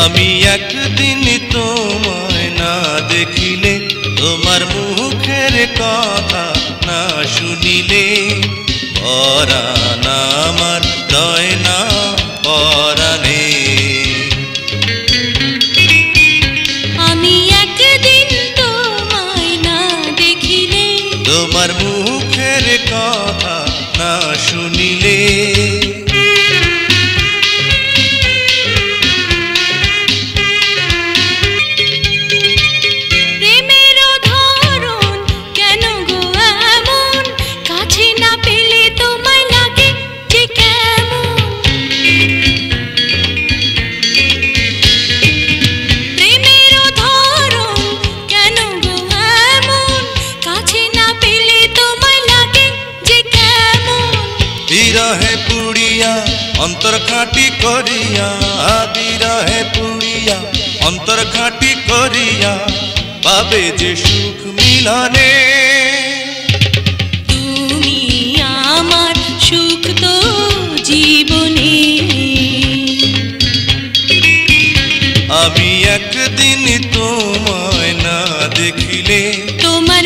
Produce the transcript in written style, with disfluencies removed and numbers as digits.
আমি একদিন তোমায় না দেখিলে, তোমার মুখের কথা না শুনিলে, পরাণ আমার রয় না পরাণে। আমি একদিন তোমায় না দেখিলে, তোমার মুখের কথা না শুনিলে, বিরহে পুড়িয়া অন্তর খাঁটি করিয়া, বিরহে পুড়িয়া অন্তর খাঁটি করিয়া, পাবে যে সুখ মিলনে। তুমি আমার সুখ তো জীবনে। আমি একদিন তোমায় না দেখিলে, তোমার